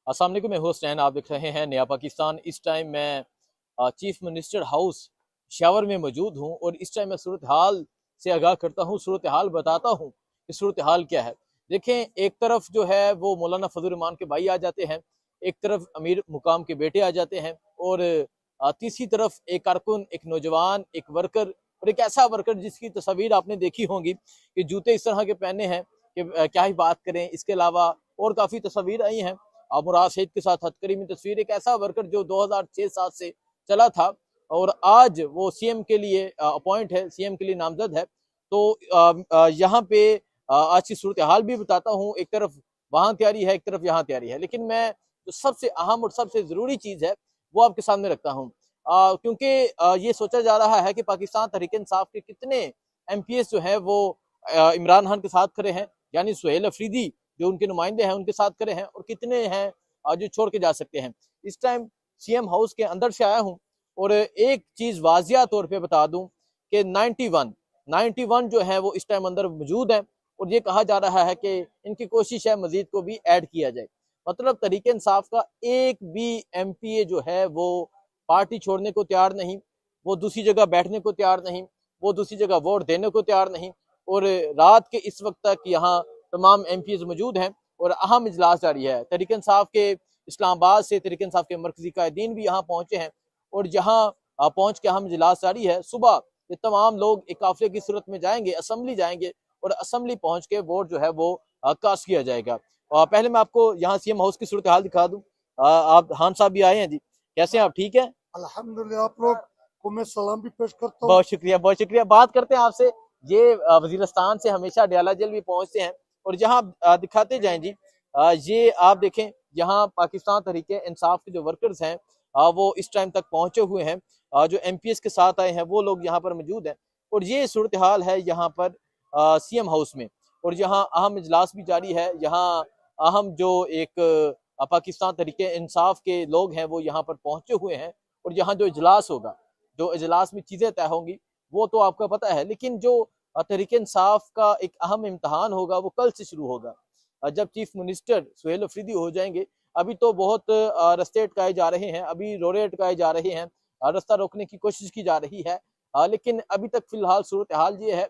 अस्सलाम वालेकुम, मैं होस्ट हैं। आप देख रहे हैं नया पाकिस्तान। इस टाइम मैं चीफ मिनिस्टर हाउस शावर में मौजूद हूँ और इस टाइम मैं सूरत हाल से आगाह करता हूँ, सूरत हाल बताता हूँ कि सूरत हाल क्या है। देखें, एक तरफ जो है वो मौलाना फजल रहमान के भाई आ जाते हैं, एक तरफ अमीर मुकाम के बेटे आ जाते हैं और तीसरी तरफ एक कारकुन, एक नौजवान, एक वर्कर और एक ऐसा वर्कर जिसकी तस्वीर आपने देखी होंगी कि जूते इस तरह के पहने हैं कि क्या ही बात करें। इसके अलावा और काफ़ी तस्वीर आई हैं। मुराद सईद के साथ हथकड़ी में तस्वीर, एक ऐसा वर्कर जो 2006-7 से चला था और आज वो सीएम के लिए अपॉइंट है, सीएम के लिए नामजद है। तो यहाँ पे आज की सूरत हाल भी बताता हूँ। एक तरफ वहाँ तैयारी है, एक तरफ यहाँ तैयारी है, लेकिन मैं जो सबसे अहम और सबसे ज़रूरी चीज़ है वो आपके सामने रखता हूँ, क्योंकि ये सोचा जा रहा है कि पाकिस्तान तहरीक इंसाफ के कितने MPs जो है वो इमरान खान के साथ खड़े हैं, यानी सुहेल अफरीदी जो उनके नुमाइंदे हैं उनके साथ खड़े हैं, और कितने हैं जो छोड़ के जा सकते हैं। इस टाइम सीएम हाउस के अंदर से आया हूं और एक चीज वाजिया तौर पे बता दूं कि 91 जो है वो इस टाइम अंदर मौजूद है और ये कहा जा रहा है कि इनकी कोशिश है मजीद को भी ऐड किया जाए। मतलब तरीके इंसाफ का एक भी MPA जो है वो पार्टी छोड़ने को तैयार नहीं, वो दूसरी जगह बैठने को तैयार नहीं, वो दूसरी जगह वोट देने को तैयार नहीं। और रात के इस वक्त तक यहाँ तमाम MPs मौजूद हैं और अहम इजलास जारी है। तहरीक इंसाफ के इस्लामाबाद से तहरीक इंसाफ के मरकजी कायदीन भी यहाँ पहुंचे हैं और यहाँ पहुंच के अहम इजलास जारी है। सुबह ये तमाम लोग एक काफिले की सूरत में जाएंगे, असम्बली जाएंगे और असम्बली पहुंच के वोट जो है वो कास्ट किया जाएगा। पहले मैं आपको यहाँ सीएम हाउस की सूरत हाल दिखा दूं। आप खान साहब भी आए हैं जी, कैसे हैं आप? ठीक है, अल्हम्दुलिल्लाह। आप लोग को मैं सलाम भी पेश करता हूँ। बहुत शुक्रिया, बहुत शुक्रिया। बात करते हैं आपसे। ये वजीरस्तान से हमेशा डयाला जेल भी पहुंचते हैं और जहाँ दिखाते जाएं जी, ये आप देखें, यहाँ पाकिस्तान तहरीके इंसाफ के जो वर्कर्स हैं वो इस टाइम तक पहुंचे हुए हैं। जो MPs के साथ आए हैं वो लोग यहाँ पर मौजूद हैं और ये सूरत हाल है यहाँ पर सीएम हाउस में। और यहाँ अहम इजलास भी जारी है। यहाँ अहम जो एक पाकिस्तान तहरीके इंसाफ के लोग हैं वो यहाँ पर पहुंचे हुए हैं और यहाँ जो इजलास होगा, जो इजलास में चीजें तय होंगी वो तो आपको पता है, लेकिन जो तहरीक इंसाफ का एक अहम इम्तहान होगा वो कल से शुरू होगा, जब चीफ मिनिस्टर सुहेल अफरीदी हो जाएंगे। अभी तो बहुत रास्ते अटकाए जा रहे हैं, अभी रोड़े अटकाए जा रहे हैं, रास्ता रोकने की कोशिश की जा रही है, लेकिन अभी तक फिलहाल सूरत हाल ये है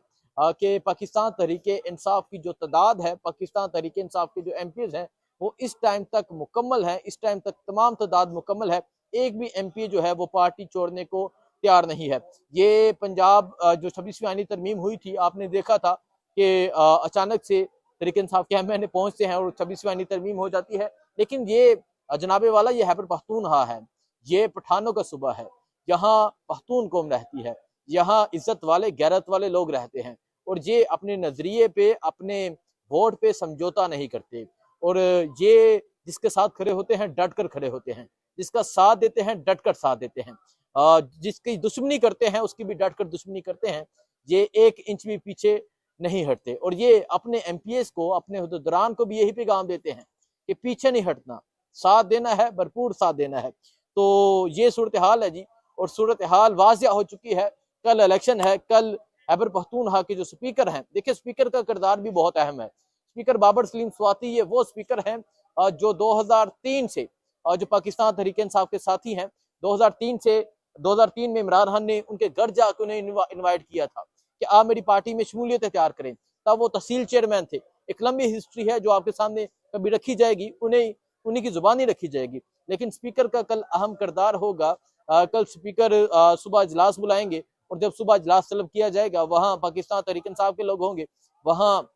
कि पाकिस्तान तहरीक इंसाफ की जो तादाद है, पाकिस्तान तहरीक इंसाफ के जो MPs हैं वो इस टाइम तक मुकम्मल है, इस टाइम तक तमाम तादाद मुकम्मल है। एक भी MP जो है वो पार्टी छोड़ने को तैयार नहीं है। ये पंजाब जो 26वीं आईनी तरमीम हुई थी, आपने देखा था कि अचानक से तहरीक इंसाफ के MNA पहुंचते हैं और 26वीं आईनी तरमीम हो जाती है। लेकिन ये जनाबे वाला ये हैबर पख्तूनख्वा है, ये पठानों का सूबा है, यहाँ पख्तून कौम रहती है, यहाँ इज्जत वाले गैरत वाले लोग रहते हैं और ये अपने नजरिए पे, अपने वोट पे समझौता नहीं करते। और ये जिसके साथ खड़े होते हैं डट कर खड़े होते हैं, जिसका साथ देते हैं डट कर साथ देते हैं, जिसकी दुश्मनी करते हैं उसकी भी डट कर दुश्मनी करते हैं। ये 1 इंच भी पीछे नहीं हटते और ये अपने MPs को, अपने हुद्देदारान को भी यही पैगाम देते हैं कि पीछे नहीं हटना, साथ देना है, भरपूर साथ देना है। तो ये सूरत हाल है जी और सूरत हाल वाजिया हो चुकी है। कल इलेक्शन है, कल खैबर पख्तूनख्वा के जो स्पीकर हैं, देखिए स्पीकर का किरदार भी बहुत अहम है। स्पीकर बाबर सलीम स्वाति ये वो स्पीकर हैं जो 2003 से जो पाकिस्तान तहरीक इंसाफ के साथी हैं, 2003 में इमरान खान ने उनके घर जाकर उन्हें इनवाइट किया था कि आप मेरी पार्टी में शमूलियत तैयार करें। तब वो तहसील चेयरमैन थे। एक लंबी हिस्ट्री है जो आपके सामने कभी रखी जाएगी, उन्हें उन्हीं की जुबानी रखी जाएगी। लेकिन स्पीकर का कल अहम किरदार होगा। कल स्पीकर सुबह इजलास बुलाएंगे और जब सुबह इजलास तलब किया जाएगा वहाँ पाकिस्तान तहरीक इंसाफ के लोग होंगे, वहाँ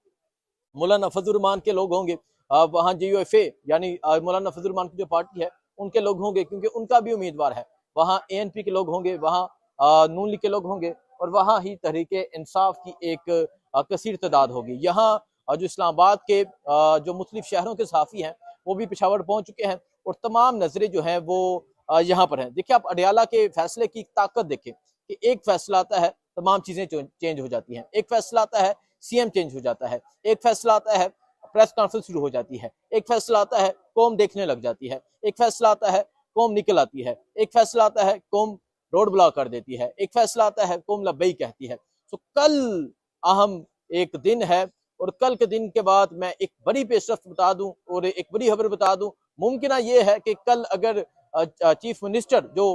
मौलाना फजल रहमान के लोग होंगे, वहाँ JUFA यानी मौलाना फजल रहमान की जो पार्टी है उनके लोग होंगे, क्योंकि उनका भी उम्मीदवार है। वहाँ ANP के लोग होंगे, वहाँ नून लीग के लोग होंगे और वहाँ ही तहरीक इंसाफ की एक कसीर तादाद होगी। यहाँ जो इस्लामाबाद के जो मुख्तलिफ शहरों के सहाफ़ी हैं वो भी पेशावर पहुँच चुके हैं और तमाम नजरें जो हैं वो यहाँ पर हैं। देखिए, आप अडयाला के फैसले की ताकत देखें कि एक फैसला आता है तमाम चीजें चेंज हो जाती हैं, एक फैसला आता है CM चेंज हो जाता है, एक फैसला आता है प्रेस कॉन्फ्रेंस शुरू हो जाती है, एक फैसला आता है कौम देखने लग जाती है, एक फैसला आता है कौम निकल आती है, एक फैसला आता है कौम रोड ब्लॉक कर देती है, एक फैसला आता है कौम लब्बई कहती है। तो कल अहम एक दिन है और कल के दिन के बाद मैं एक बड़ी पेशरफ्त बता दूं और एक बड़ी खबर बता दूं। मुमकिन ये है कि कल अगर चीफ मिनिस्टर जो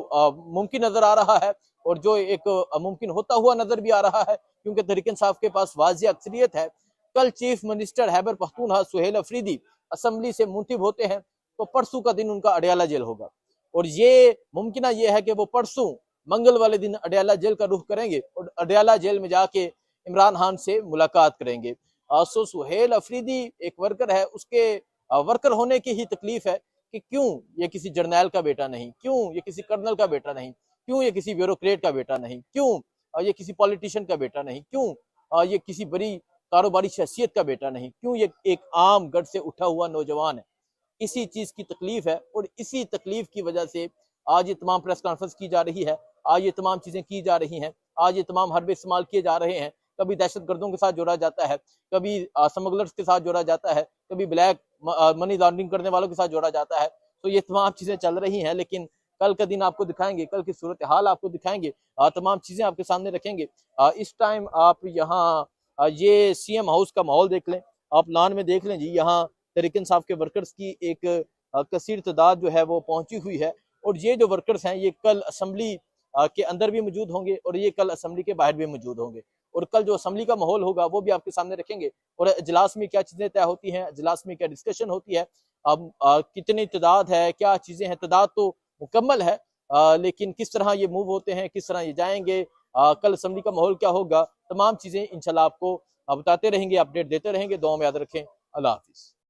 मुमकिन नजर आ रहा है और जो एक मुमकिन होता हुआ नजर भी आ रहा है, क्योंकि तहरीक इंसाफ के पास वाज़ेह अक्सरियत है, कल chief minister Khyber Pakhtunkhwa Suhail Afridi assembly से मुंतखब होते हैं तो परसों का दिन उनका अडयाला जेल होगा। और ये मुमकिन ये है कि वो परसों मंगल वाले दिन अडयाला जेल का रुख करेंगे और अडयाला जेल में जाके इमरान खान से मुलाकात करेंगे। सो सुहेल अफरीदी एक वर्कर है, उसके वर्कर होने की ही तकलीफ है कि क्यों ये किसी जर्नैल का बेटा नहीं, क्यों ये किसी कर्नल का बेटा नहीं, क्यों ये किसी ब्यूरोक्रेट का बेटा नहीं, क्यों ये किसी पॉलिटिशियन का बेटा नहीं, क्यों ये किसी बड़ी कारोबारी शख्सियत का बेटा नहीं, क्यों ये एक आम गढ़ से उठा हुआ नौजवान है। इसी चीज की तकलीफ है और इसी तकलीफ की वजह से आज ये तमाम प्रेस कॉन्फ्रेंस की जा रही है, आज ये तमाम चीजें की जा रही हैं, आज ये तमाम हरबे इस्तेमाल किए जा रहे हैं। कभी दहशतगर्दों के साथ जोड़ा जाता है, कभी स्मगलर्स के साथ जोड़ा जाता है, कभी ब्लैक मनी लॉन्ड्रिंग करने वालों के साथ जोड़ा जाता है। तो ये तमाम चीजें चल रही हैं, लेकिन कल का दिन आपको दिखाएंगे, कल की सूरत हाल आपको दिखाएंगे, तमाम चीजें आपके सामने रखेंगे। इस टाइम आप यहाँ ये सीएम हाउस का माहौल देख लें, आप लॉन में देख लें जी, यहाँ तहरीक इंसाफ के वर्कर्स की एक कसीर तादाद जो है वो पहुंची हुई है। और ये जो वर्कर्स हैं ये कल असम्बली के अंदर भी मौजूद होंगे और ये कल असम्बली के बाहर भी मौजूद होंगे। और कल जो असम्बली का माहौल होगा वो भी आपके सामने रखेंगे और इजलास में क्या चीजें तय होती हैं, इजलास में क्या डिस्कशन होती है, अब कितनी तादाद है, क्या चीजें हैं, तादाद तो मुकम्मल है, लेकिन किस तरह ये मूव होते हैं, किस तरह ये जाएंगे, कल असम्बली का माहौल क्या होगा, तमाम चीजें इंशाल्लाह आपको बताते रहेंगे, अपडेट देते रहेंगे। दुआ में याद रखें। अल्लाह हाफिज।